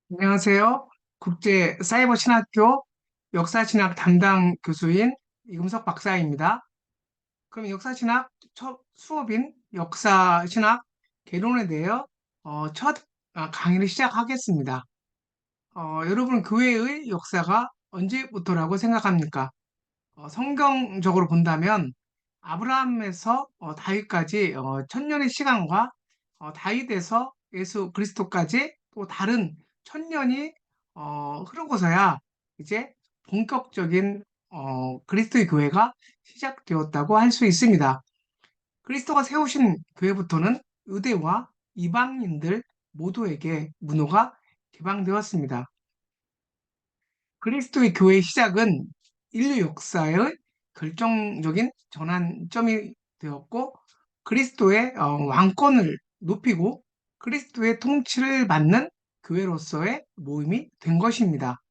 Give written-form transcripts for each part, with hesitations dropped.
안녕하세요. 국제사이버신학교 역사신학 담당 교수인 이금석 박사입니다. 그럼 역사신학 첫 수업인 역사신학 개론에 대해 첫 강의를 시작하겠습니다. 여러분 교회의 역사가 언제부터라고 생각합니까? 성경적으로 본다면 아브라함에서 다윗까지 천년의 시간과 다윗에서 예수 그리스도까지 또 다른 천년이 흐르고서야 이제 본격적인 그리스도의 교회가 시작되었다고 할 수 있습니다. 그리스도가 세우신 교회부터는 유대와 이방인들 모두에게 문호가 개방되었습니다. 그리스도의 교회의 시작은 인류 역사의 결정적인 전환점이 되었고, 그리스도의 왕권을 높이고 그리스도의 통치를 받는 교회로서의 모임이 된 것입니다.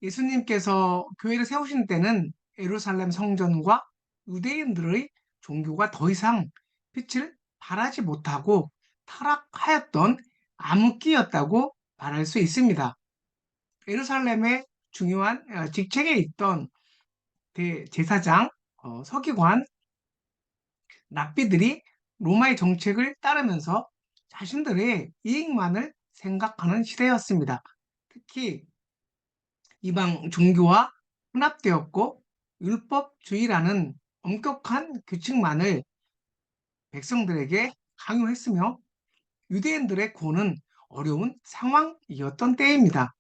예수님께서 교회를 세우신 때는 예루살렘 성전과 유대인들의 종교가 더 이상 빛을 발하지 못하고 타락하였던 암흑기였다고 말할 수 있습니다. 예루살렘의 중요한 직책에 있던 대제사장, 서기관, 랍비들이 로마의 정책을 따르면서 자신들의 이익만을 생각하는 시대였습니다. 특히 이방 종교와 혼합되었고 율법주의라는 엄격한 규칙만을 백성들에게 강요했으며 유대인들의 구원은 어려운 상황이었던 때입니다.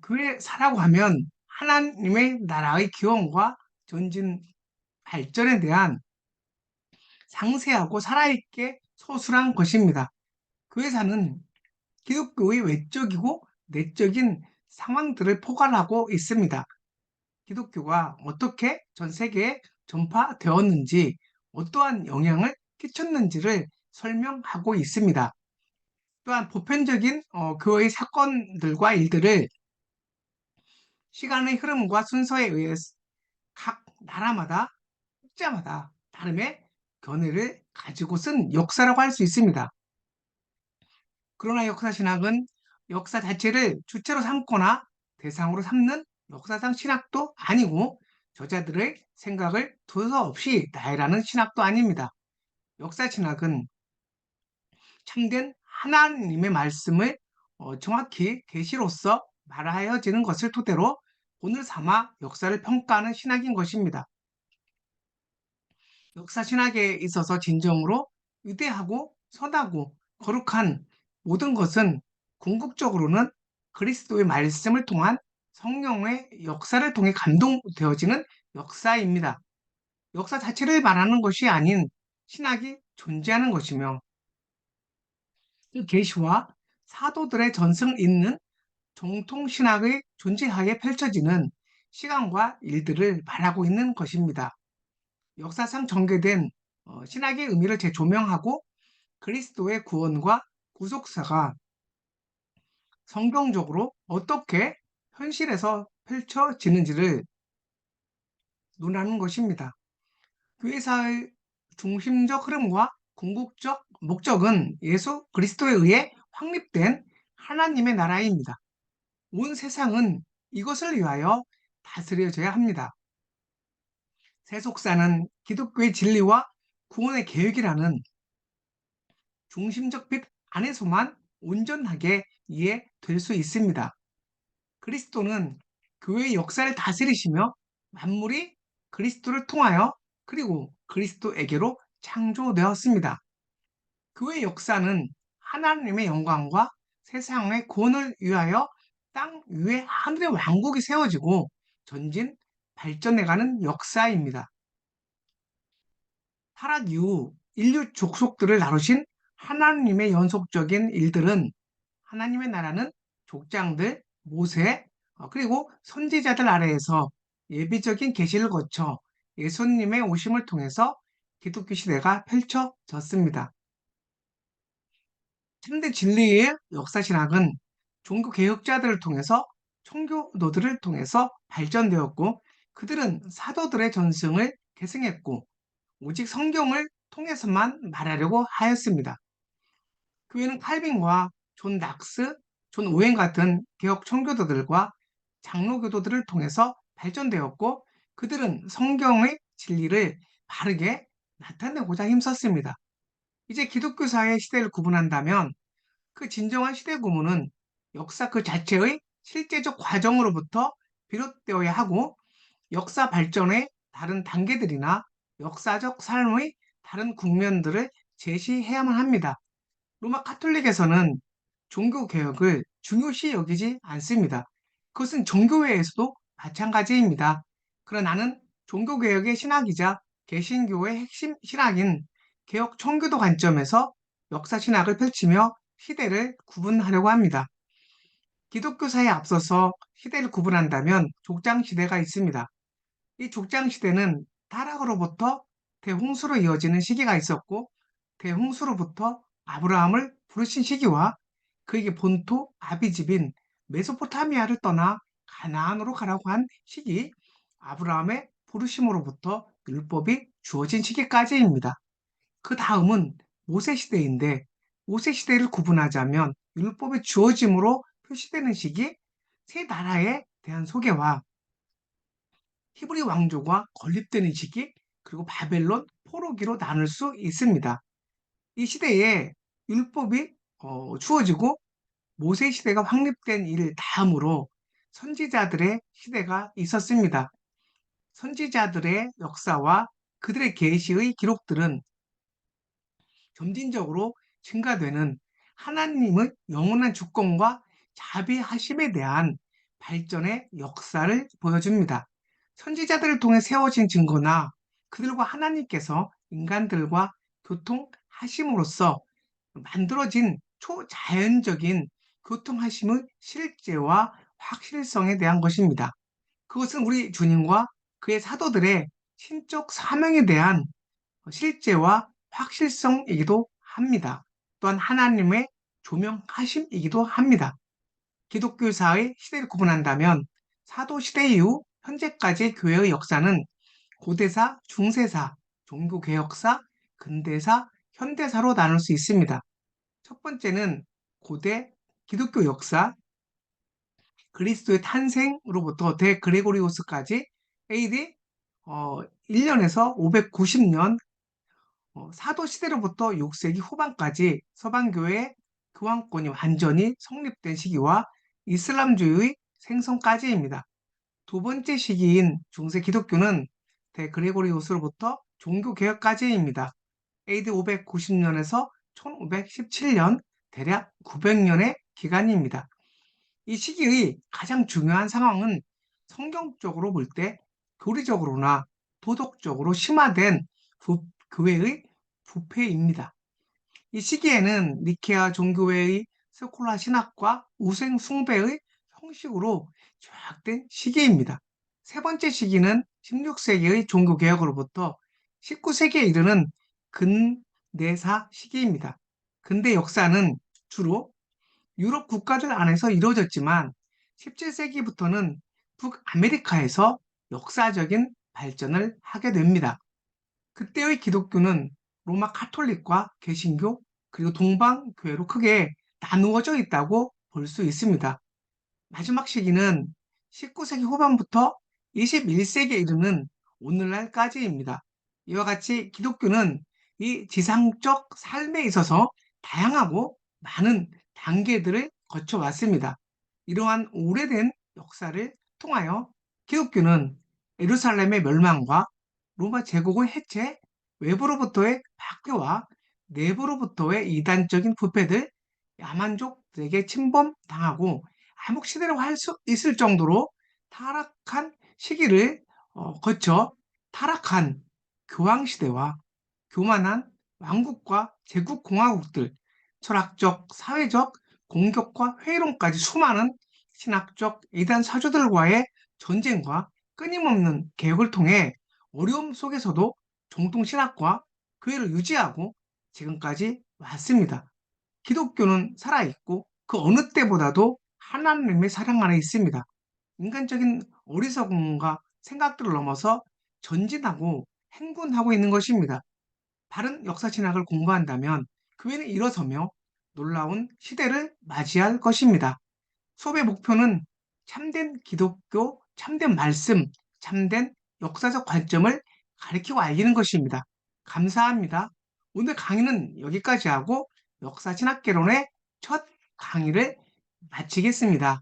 교회 사라고 하면 하나님의 나라의 기원과 전진 발전에 대한 상세하고 살아있게 서술한 것입니다. 교회사는 기독교의 외적이고 내적인 상황들을 포괄하고 있습니다. 기독교가 어떻게 전 세계에 전파되었는지, 어떠한 영향을 끼쳤는지를 설명하고 있습니다. 또한 보편적인 교회의 사건들과 일들을 시간의 흐름과 순서에 의해 각 나라마다 학자마다 다름의 견해를 가지고 쓴 역사라고 할 수 있습니다. 그러나 역사신학은 역사 자체를 주체로 삼거나 대상으로 삼는 역사상 신학도 아니고 저자들의 생각을 두서 없이 나열하는 신학도 아닙니다. 역사신학은 참된 하나님의 말씀을 정확히 계시로서 말하여지는 것을 토대로 본을 삼아 역사를 평가하는 신학인 것입니다. 역사 신학에 있어서 진정으로 위대하고 선하고 거룩한 모든 것은 궁극적으로는 그리스도의 말씀을 통한 성령의 역사를 통해 감동되어지는 역사입니다. 역사 자체를 말하는 것이 아닌 신학이 존재하는 것이며 그 계시와 사도들의 전승을 잇는 정통 신학의 존재하에 펼쳐지는 시간과 일들을 말하고 있는 것입니다. 역사상 전개된 신학의 의미를 재조명하고 그리스도의 구원과 구속사가 성경적으로 어떻게 현실에서 펼쳐지는지를 논하는 것입니다. 교회사의 중심적 흐름과 궁극적 목적은 예수 그리스도에 의해 확립된 하나님의 나라입니다. 온 세상은 이것을 위하여 다스려져야 합니다. 세속사는 기독교의 진리와 구원의 계획이라는 중심적 빛 안에서만 온전하게 이해될 수 있습니다. 그리스도는 교회의 역사를 다스리시며 만물이 그리스도를 통하여 그리고 그리스도에게로 창조되었습니다. 교회의 역사는 하나님의 영광과 세상의 구원을 위하여 땅 위에 하늘의 왕국이 세워지고 전진 발전해가는 역사입니다. 타락 이후 인류 족속들을 다루신 하나님의 연속적인 일들은 하나님의 나라는 족장들, 모세, 그리고 선지자들 아래에서 예비적인 계시를 거쳐 예수님의 오심을 통해서 기독교 시대가 펼쳐졌습니다. 참된 진리의 역사신학은 종교 개혁자들을 통해서 청교도들을 통해서 발전되었고 그들은 사도들의 전승을 계승했고 오직 성경을 통해서만 말하려고 하였습니다. 교회는 칼빈과 존 낙스, 존 오웬 같은 개혁 청교도들과 장로교도들을 통해서 발전되었고 그들은 성경의 진리를 바르게 나타내고자 힘썼습니다. 이제 기독교 사회의 시대를 구분한다면 그 진정한 시대 구분은 역사 그 자체의 실제적 과정으로부터 비롯되어야 하고 역사 발전의 다른 단계들이나 역사적 삶의 다른 국면들을 제시해야만 합니다. 로마 카톨릭에서는 종교 개혁을 중요시 여기지 않습니다. 그것은 종교회에서도 마찬가지입니다. 그러나 나는 종교 개혁의 신학이자 개신교의 핵심 신학인 개혁 청교도 관점에서 역사 신학을 펼치며 시대를 구분하려고 합니다. 기독교 사에 앞서서 시대를 구분한다면 족장 시대가 있습니다. 이 족장 시대는 타락으로부터 대홍수로 이어지는 시기가 있었고 대홍수로부터 아브라함을 부르신 시기와 그에게 본토 아비집인 메소포타미아를 떠나 가나안으로 가라고 한 시기, 아브라함의 부르심으로부터 율법이 주어진 시기까지입니다. 그 다음은 모세 시대인데 모세 시대를 구분하자면 율법이 주어짐으로 표시되는 시기, 세 나라에 대한 소개와 히브리 왕조가 건립되는 시기, 그리고 바벨론 포로기로 나눌 수 있습니다. 이 시대에 율법이 주어지고 모세 시대가 확립된 일 다음으로 선지자들의 시대가 있었습니다. 선지자들의 역사와 그들의 계시의 기록들은 점진적으로 증가되는 하나님의 영원한 주권과 자비하심에 대한 발전의 역사를 보여줍니다. 선지자들을 통해 세워진 증거나 그들과 하나님께서 인간들과 교통하심으로써 만들어진 초자연적인 교통하심의 실제와 확실성에 대한 것입니다. 그것은 우리 주님과 그의 사도들의 신적 사명에 대한 실제와 확실성이기도 합니다. 또한 하나님의 조명하심이기도 합니다. 기독교사의 시대를 구분한다면 사도 시대 이후 현재까지의 교회의 역사는 고대사, 중세사, 종교개혁사, 근대사, 현대사로 나눌 수 있습니다. 첫 번째는 고대 기독교 역사, 그리스도의 탄생으로부터 대그레고리오스까지 AD 1년에서 590년, 사도 시대로부터 6세기 후반까지 서방교회의 교황권이 완전히 성립된 시기와 이슬람주의 생성까지입니다. 두 번째 시기인 중세 기독교는 대그레고리오스로부터 종교개혁까지입니다. AD 590년에서 1517년, 대략 900년의 기간입니다. 이 시기의 가장 중요한 상황은 성경적으로 볼 때 교리적으로나 도덕적으로 심화된 교회의 부패입니다. 이 시기에는 니케아 종교회의 스콜라 신학과 우생 숭배의 형식으로 조약된 시기입니다. 세 번째 시기는 16세기의 종교개혁으로부터 19세기에 이르는 근대사 시기입니다. 근대 역사는 주로 유럽 국가들 안에서 이루어졌지만 17세기부터는 북아메리카에서 역사적인 발전을 하게 됩니다. 그때의 기독교는 로마 카톨릭과 개신교 그리고 동방교회로 크게 나누어져 있다고 볼 수 있습니다. 마지막 시기는 19세기 후반부터 21세기에 이르는 오늘날까지입니다. 이와 같이 기독교는 이 지상적 삶에 있어서 다양하고 많은 단계들을 거쳐왔습니다. 이러한 오래된 역사를 통하여 기독교는 예루살렘의 멸망과 로마 제국의 해체, 외부로부터의 박해와 내부로부터의 이단적인 부패들, 야만족들에게 침범당하고 암흑시대라고 할 수 있을 정도로 타락한 시기를 거쳐 타락한 교황시대와 교만한 왕국과 제국공화국들, 철학적, 사회적 공격과 회의론까지 수많은 신학적 이단 사주들과의 전쟁과 끊임없는 개혁을 통해 어려움 속에서도 정통신학과 교회를 유지하고 지금까지 왔습니다. 기독교는 살아있고 그 어느 때보다도 하나님의 사랑 안에 있습니다. 인간적인 어리석음과 생각들을 넘어서 전진하고 행군하고 있는 것입니다. 바른 역사 신학을 공부한다면 교회는 일어서며 놀라운 시대를 맞이할 것입니다. 수업의 목표는 참된 기독교, 참된 말씀, 참된 역사적 관점을 가리키고 알리는 것입니다. 감사합니다. 오늘 강의는 여기까지 하고 역사신학개론의 첫 강의를 마치겠습니다.